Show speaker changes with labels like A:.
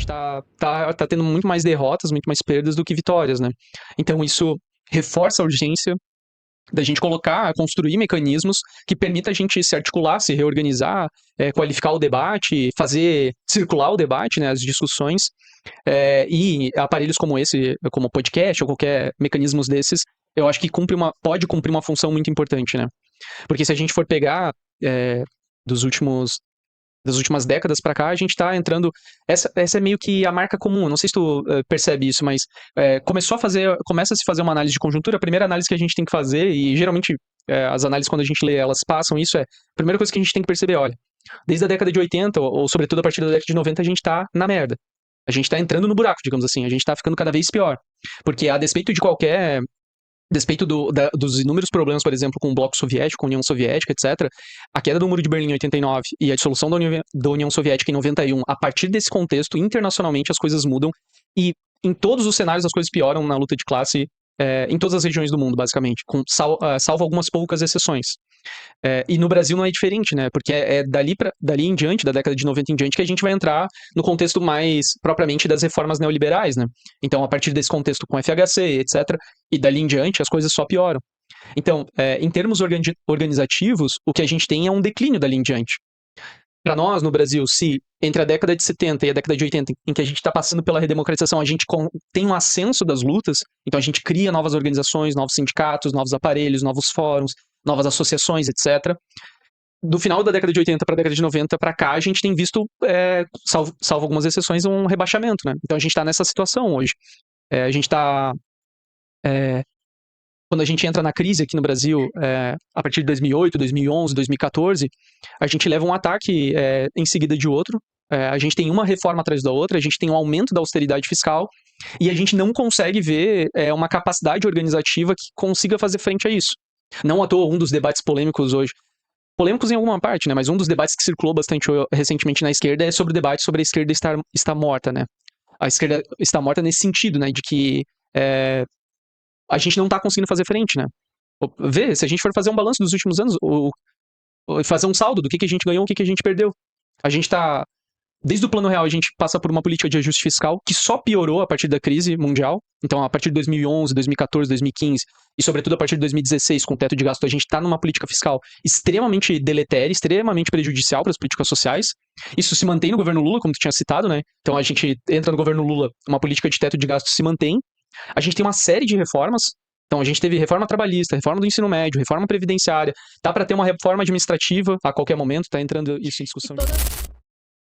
A: gente tá tendo muito mais derrotas, muito mais perdas do que vitórias, né? Então isso reforça a urgência da gente construir mecanismos que permita a gente se articular, se reorganizar, qualificar o debate, fazer circular o debate, né, as discussões, e aparelhos como esse, como podcast ou qualquer mecanismos desses, eu acho que pode cumprir uma função muito importante, né? Porque se a gente for pegar dos últimos das últimas décadas para cá, a gente tá entrando. Essa é meio que a marca comum. Não sei se tu percebe isso, mas começa a se fazer uma análise de conjuntura. A primeira análise que a gente tem que fazer, e geralmente as análises, quando a gente lê, elas passam isso, a primeira coisa que a gente tem que perceber, olha, desde a década de 80, ou sobretudo a partir da década de 90, a gente tá na merda. A gente tá entrando no buraco, digamos assim. A gente tá ficando cada vez pior. Porque a despeito de qualquer despeito dos inúmeros problemas, por exemplo, com o bloco soviético, com a União Soviética, etc., a queda do Muro de Berlim em 89 e a dissolução da União Soviética em 91, a partir desse contexto, internacionalmente as coisas mudam e em todos os cenários as coisas pioram na luta de classe em todas as regiões do mundo, basicamente, salvo algumas poucas exceções. E no Brasil não é diferente, né? Porque dali em diante, da década de 90 em diante, que a gente vai entrar no contexto mais propriamente das reformas neoliberais, né? Então, a partir desse contexto com FHC, etc., e dali em diante, as coisas só pioram. Então, em termos organizativos, o que a gente tem é um declínio dali em diante. Para nós, no Brasil, se entre a década de 70 e a década de 80, em que a gente está passando pela redemocratização, a gente tem um ascenso das lutas, então a gente cria novas organizações, novos sindicatos, novos aparelhos, novos fóruns, novas associações, etc. Do final da década de 80 para a década de 90 para cá, a gente tem visto, salvo algumas exceções, um rebaixamento, né? Então a gente está nessa situação hoje. A gente está... quando a gente entra na crise aqui no Brasil, a partir de 2008, 2011, 2014, a gente leva um ataque em seguida de outro. A gente tem uma reforma atrás da outra, a gente tem um aumento da austeridade fiscal e a gente não consegue ver uma capacidade organizativa que consiga fazer frente a isso. Não à toa, um dos debates polêmicos hoje, polêmicos em alguma parte, né? Mas um dos debates que circulou bastante recentemente na esquerda é sobre o debate sobre a esquerda estar morta, né? A esquerda está morta nesse sentido, né? De que a gente não tá conseguindo fazer frente, né? Vê, se a gente for fazer um balanço dos últimos anos, ou fazer um saldo do que a gente ganhou, o que a gente perdeu. A gente tá... Desde o Plano Real, a gente passa por uma política de ajuste fiscal que só piorou a partir da crise mundial. Então, a partir de 2011, 2014, 2015 e, sobretudo, a partir de 2016, com o teto de gasto, a gente está numa política fiscal extremamente deletéria, extremamente prejudicial para as políticas sociais. Isso se mantém no governo Lula, como tu tinha citado, né? Então, a gente entra no governo Lula, uma política de teto de gasto se mantém. A gente tem uma série de reformas. Então, a gente teve reforma trabalhista, reforma do ensino médio, reforma previdenciária. Tá para ter uma reforma administrativa a qualquer momento, tá entrando isso em discussão.